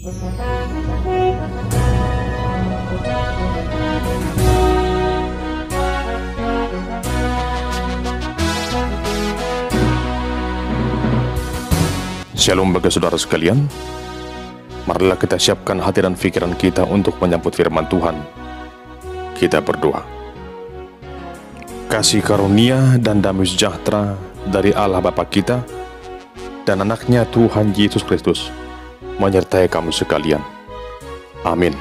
Shalom bagi saudara sekalian. Marilah kita siapkan hati dan pikiran kita untuk menyambut firman Tuhan. Kita berdoa. Kasih karunia dan damai sejahtera dari Allah Bapa kita dan anaknya Tuhan Yesus Kristus menyertai kamu sekalian. Amin.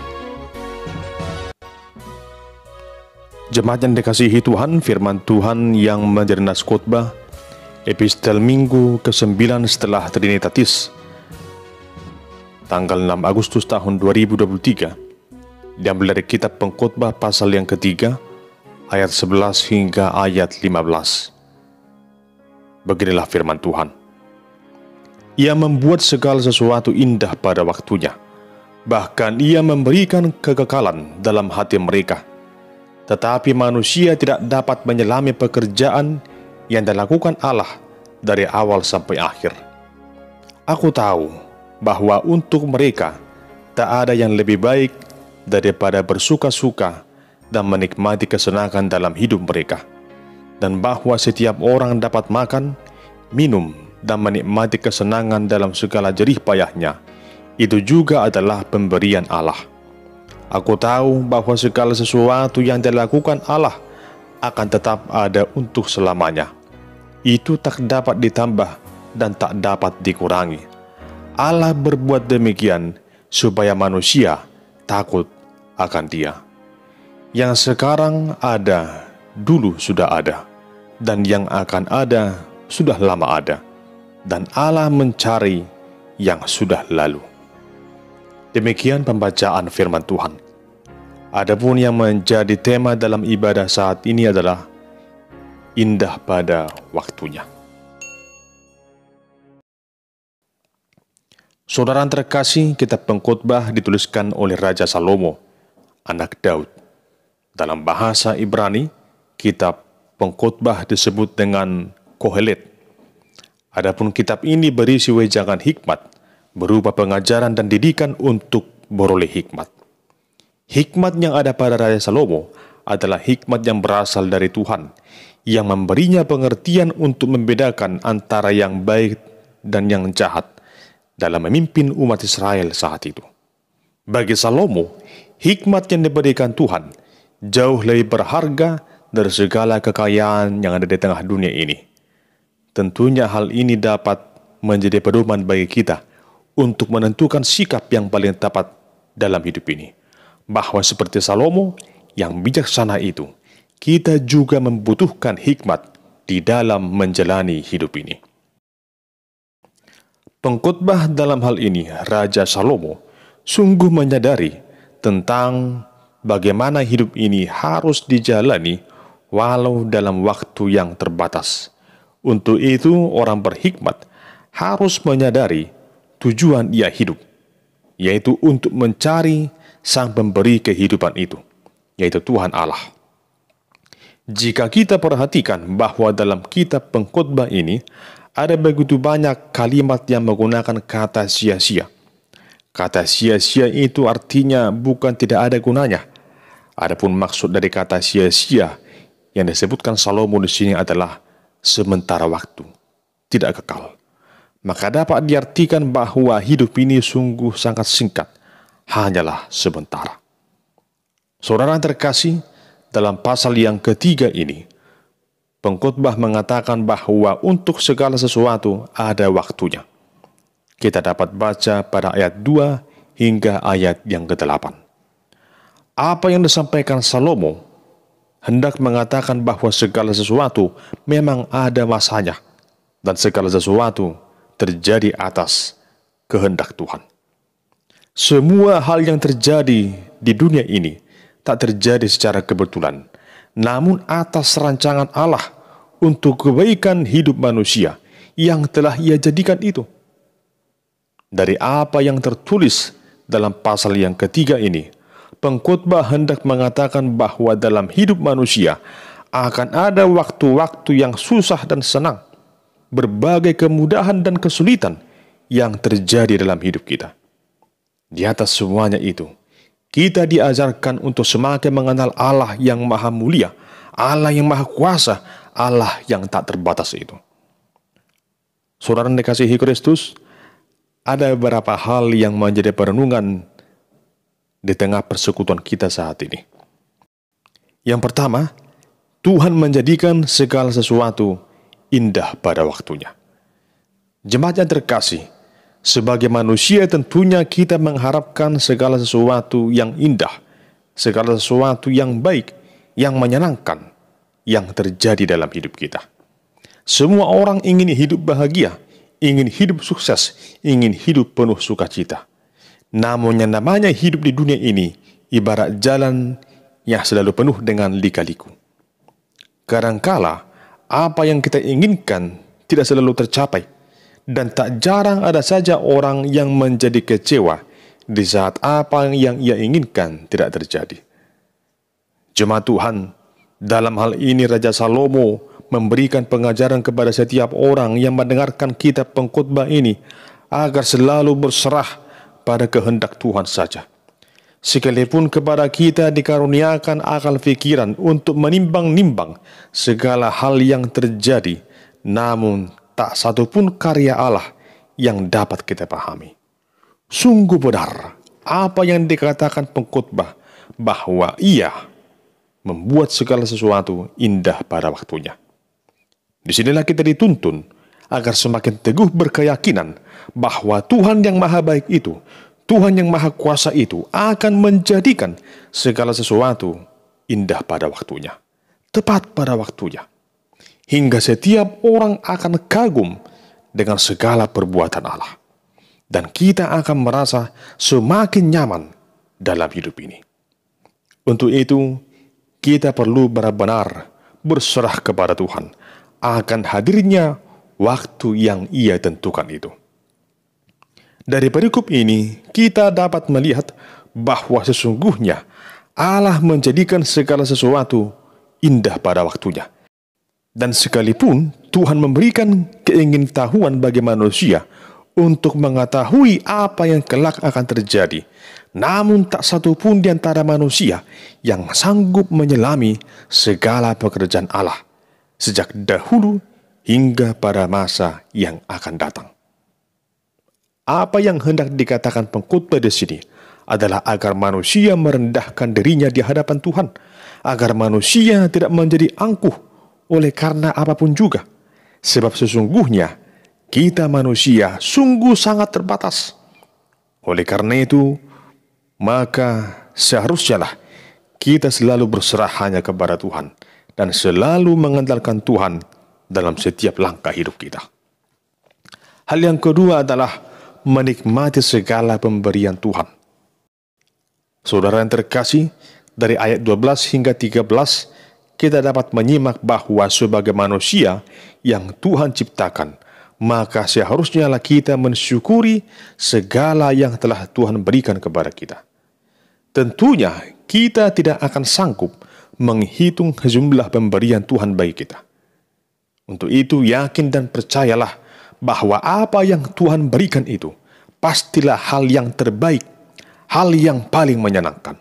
Jemaat yang dikasihi Tuhan, firman Tuhan yang menjadi nas khotbah epistel minggu ke-9 setelah Trinitatis, tanggal 6 Agustus tahun 2023, diambil dari kitab Pengkhotbah pasal yang ketiga, ayat 11 hingga ayat 15. Beginilah firman Tuhan. Ia membuat segala sesuatu indah pada waktunya, bahkan ia memberikan kekekalan dalam hati mereka. Tetapi manusia tidak dapat menyelami pekerjaan yang dilakukan Allah dari awal sampai akhir. Aku tahu bahwa untuk mereka tak ada yang lebih baik daripada bersuka-suka dan menikmati kesenangan dalam hidup mereka, dan bahwa setiap orang dapat makan, minum, dan menikmati kesenangan dalam segala jerih payahnya. Itu juga adalah pemberian Allah. Aku tahu bahwa segala sesuatu yang dilakukan Allah akan tetap ada untuk selamanya. Itu tak dapat ditambah dan tak dapat dikurangi. Allah berbuat demikian supaya manusia takut akan Dia. Yang sekarang ada, dulu sudah ada, dan yang akan ada, sudah lama ada, dan Allah mencari yang sudah lalu. Demikian pembacaan firman Tuhan. Adapun yang menjadi tema dalam ibadah saat ini adalah indah pada waktunya. Saudara terkasih, kitab Pengkhotbah dituliskan oleh Raja Salomo, anak Daud. Dalam bahasa Ibrani, kitab Pengkhotbah disebut dengan Kohelet. Adapun kitab ini berisi wejangan hikmat, berupa pengajaran dan didikan untuk beroleh hikmat. Hikmat yang ada pada Raja Salomo adalah hikmat yang berasal dari Tuhan, yang memberinya pengertian untuk membedakan antara yang baik dan yang jahat dalam memimpin umat Israel saat itu. Bagi Salomo, hikmat yang diberikan Tuhan jauh lebih berharga dari segala kekayaan yang ada di tengah dunia ini. Tentunya hal ini dapat menjadi pedoman bagi kita untuk menentukan sikap yang paling tepat dalam hidup ini. Bahwa seperti Salomo yang bijaksana itu, kita juga membutuhkan hikmat di dalam menjalani hidup ini. Pengkhotbah dalam hal ini, Raja Salomo, sungguh menyadari tentang bagaimana hidup ini harus dijalani walau dalam waktu yang terbatas. Untuk itu, orang berhikmat harus menyadari tujuan ia hidup, yaitu untuk mencari Sang Pemberi kehidupan itu, yaitu Tuhan Allah. Jika kita perhatikan bahwa dalam kitab Pengkhotbah ini ada begitu banyak kalimat yang menggunakan kata sia-sia. Kata sia-sia itu artinya bukan tidak ada gunanya. Adapun maksud dari kata sia-sia yang disebutkan Salomo di sini adalah sementara waktu, tidak kekal. Maka dapat diartikan bahwa hidup ini sungguh sangat singkat, hanyalah sementara. Saudara terkasih, dalam pasal yang ketiga ini, Pengkhotbah mengatakan bahwa untuk segala sesuatu ada waktunya. Kita dapat baca pada ayat 2 hingga ayat yang ke-8. Apa yang disampaikan Salomo hendak mengatakan bahwa segala sesuatu memang ada masanya, dan segala sesuatu terjadi atas kehendak Tuhan. Semua hal yang terjadi di dunia ini tak terjadi secara kebetulan, namun atas rancangan Allah untuk kebaikan hidup manusia yang telah Ia jadikan itu. Dari apa yang tertulis dalam pasal yang ketiga ini, Pengkhotbah hendak mengatakan bahwa dalam hidup manusia akan ada waktu-waktu yang susah dan senang, berbagai kemudahan dan kesulitan yang terjadi dalam hidup kita. Di atas semuanya itu, kita diajarkan untuk semakin mengenal Allah yang maha mulia, Allah yang maha kuasa, Allah yang tak terbatas itu. Saudara yang dikasihi Kristus, ada beberapa hal yang menjadi perenungan di tengah persekutuan kita saat ini. Yang pertama, Tuhan menjadikan segala sesuatu indah pada waktunya. Jemaat yang terkasih, sebagai manusia tentunya kita mengharapkan segala sesuatu yang indah, segala sesuatu yang baik, yang menyenangkan, yang terjadi dalam hidup kita. Semua orang ingin hidup bahagia, ingin hidup sukses, ingin hidup penuh sukacita. Namun yang namanya hidup di dunia ini ibarat jalan yang selalu penuh dengan lika-liku. Kadangkala apa yang kita inginkan tidak selalu tercapai, dan tak jarang ada saja orang yang menjadi kecewa di saat apa yang ia inginkan tidak terjadi. Jemaat Tuhan, dalam hal ini Raja Salomo memberikan pengajaran kepada setiap orang yang mendengarkan kitab pengkhotbah ini agar selalu berserah pada kehendak Tuhan saja. Sekalipun kepada kita dikaruniakan akal pikiran untuk menimbang-nimbang segala hal yang terjadi, namun tak satu pun karya Allah yang dapat kita pahami. Sungguh benar apa yang dikatakan pengkhotbah bahwa ia membuat segala sesuatu indah pada waktunya. Disinilah kita dituntun agar semakin teguh berkeyakinan bahwa Tuhan yang maha baik itu, Tuhan yang maha kuasa itu akan menjadikan segala sesuatu indah pada waktunya, tepat pada waktunya. Hingga setiap orang akan kagum dengan segala perbuatan Allah. Dan kita akan merasa semakin nyaman dalam hidup ini. Untuk itu, kita perlu benar-benar berserah kepada Tuhan akan hadirnya waktu yang Ia tentukan itu. Dari perikop ini, kita dapat melihat bahwa sesungguhnya Allah menjadikan segala sesuatu indah pada waktunya. Dan sekalipun Tuhan memberikan keingintahuan bagi manusia untuk mengetahui apa yang kelak akan terjadi, namun tak satu pun di antara manusia yang sanggup menyelami segala pekerjaan Allah sejak dahulu hingga pada masa yang akan datang. Apa yang hendak dikatakan pengkhotbah di sini adalah agar manusia merendahkan dirinya di hadapan Tuhan, agar manusia tidak menjadi angkuh oleh karena apapun juga. Sebab sesungguhnya kita manusia sungguh sangat terbatas. Oleh karena itu, maka seharusnyalah kita selalu berserah hanya kepada Tuhan dan selalu mengandalkan Tuhan dalam setiap langkah hidup kita. Hal yang kedua adalah menikmati segala pemberian Tuhan. Saudara yang terkasih, dari ayat 12 hingga 13, kita dapat menyimak bahwa sebagai manusia yang Tuhan ciptakan, maka seharusnya kita mensyukuri segala yang telah Tuhan berikan kepada kita. Tentunya kita tidak akan sanggup menghitung jumlah pemberian Tuhan bagi kita. Untuk itu yakin dan percayalah bahwa apa yang Tuhan berikan itu pastilah hal yang terbaik, hal yang paling menyenangkan.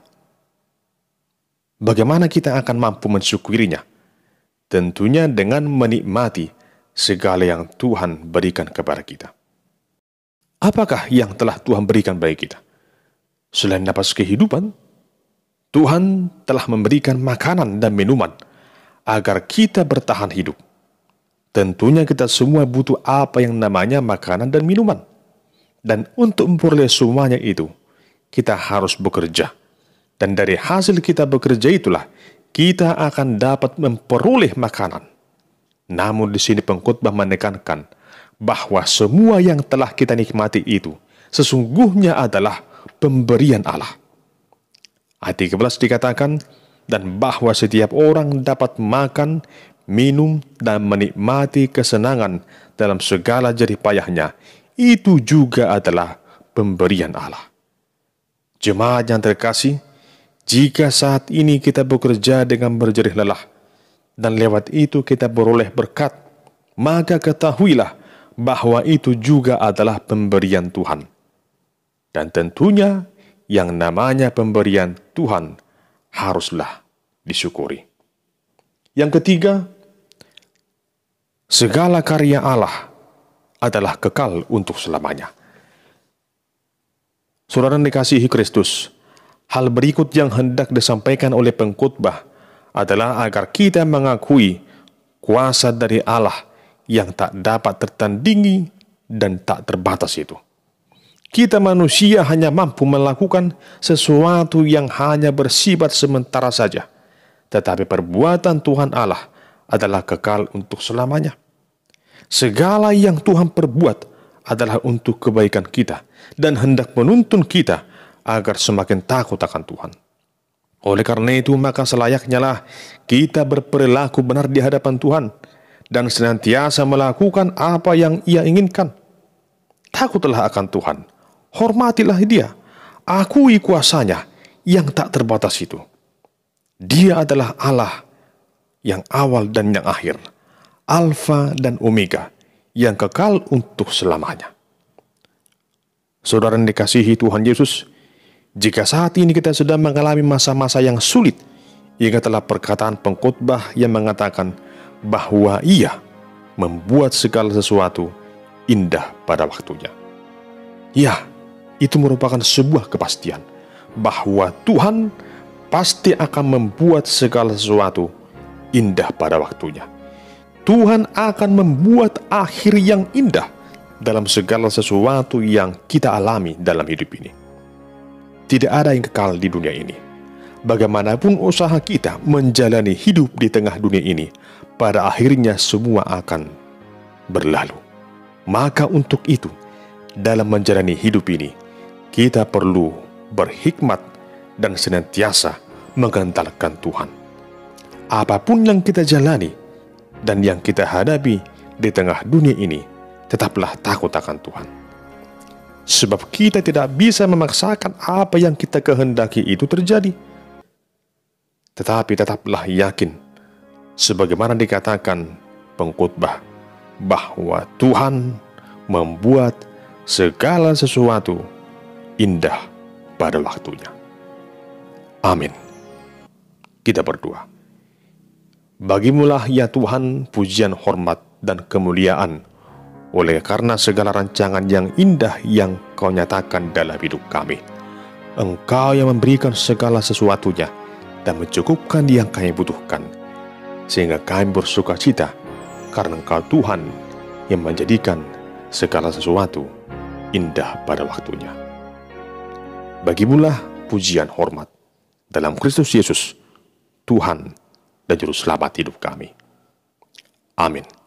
Bagaimana kita akan mampu mensyukurinya? Tentunya dengan menikmati segala yang Tuhan berikan kepada kita. Apakah yang telah Tuhan berikan bagi kita? Selain napas kehidupan, Tuhan telah memberikan makanan dan minuman agar kita bertahan hidup. Tentunya kita semua butuh apa yang namanya makanan dan minuman. Dan untuk memperoleh semuanya itu, kita harus bekerja. Dan dari hasil kita bekerja itulah, kita akan dapat memperoleh makanan. Namun di sini pengkhotbah menekankan bahwa semua yang telah kita nikmati itu sesungguhnya adalah pemberian Allah. Ayat 13 dikatakan, dan bahwa setiap orang dapat makan, minum, dan menikmati kesenangan dalam segala jerih payahnya, itu juga adalah pemberian Allah. Jemaat yang terkasih, jika saat ini kita bekerja dengan berjerih lelah, dan lewat itu kita beroleh berkat, maka ketahuilah bahwa itu juga adalah pemberian Tuhan. Dan tentunya yang namanya pemberian Tuhan haruslah disyukuri. Yang ketiga, segala karya Allah adalah kekal untuk selamanya. Saudara dikasihi Kristus, hal berikut yang hendak disampaikan oleh pengkhotbah adalah agar kita mengakui kuasa dari Allah yang tak dapat tertandingi dan tak terbatas itu. Kita manusia hanya mampu melakukan sesuatu yang hanya bersifat sementara saja, tetapi perbuatan Tuhan Allah adalah kekal untuk selamanya. Segala yang Tuhan perbuat adalah untuk kebaikan kita dan hendak menuntun kita agar semakin takut akan Tuhan. Oleh karena itu, maka selayaknya lah kita berperilaku benar di hadapan Tuhan dan senantiasa melakukan apa yang Ia inginkan. Takutlah akan Tuhan, hormatilah Dia, akui kuasanya yang tak terbatas itu. Dia adalah Allah yang awal dan yang akhir, Alfa dan Omega, yang kekal untuk selamanya. Saudara yang dikasihi Tuhan Yesus, jika saat ini kita sedang mengalami masa-masa yang sulit, ingatlah perkataan pengkhotbah yang mengatakan bahwa Ia membuat segala sesuatu indah pada waktunya. Ya, itu merupakan sebuah kepastian bahwa Tuhan pasti akan membuat segala sesuatu indah pada waktunya. Tuhan akan membuat akhir yang indah dalam segala sesuatu yang kita alami dalam hidup ini. Tidak ada yang kekal di dunia ini. Bagaimanapun usaha kita menjalani hidup di tengah dunia ini, pada akhirnya semua akan berlalu. Maka untuk itu, dalam menjalani hidup ini, kita perlu berhikmat dan senantiasa mengandalkan Tuhan. Apapun yang kita jalani dan yang kita hadapi di tengah dunia ini, tetaplah takut akan Tuhan. Sebab kita tidak bisa memaksakan apa yang kita kehendaki itu terjadi. Tetapi tetaplah yakin, sebagaimana dikatakan pengkhotbah, bahwa Tuhan membuat segala sesuatu indah pada waktunya. Amin. Kita berdoa. Bagimulah ya Tuhan pujian, hormat, dan kemuliaan, oleh karena segala rancangan yang indah yang Kau nyatakan dalam hidup kami. Engkau yang memberikan segala sesuatunya dan mencukupkan yang kami butuhkan, sehingga kami bersuka cita karena Engkau Tuhan yang menjadikan segala sesuatu indah pada waktunya. Bagimulah pujian, hormat dalam Kristus Yesus, Tuhan dan Juru Selamat hidup kami. Amin.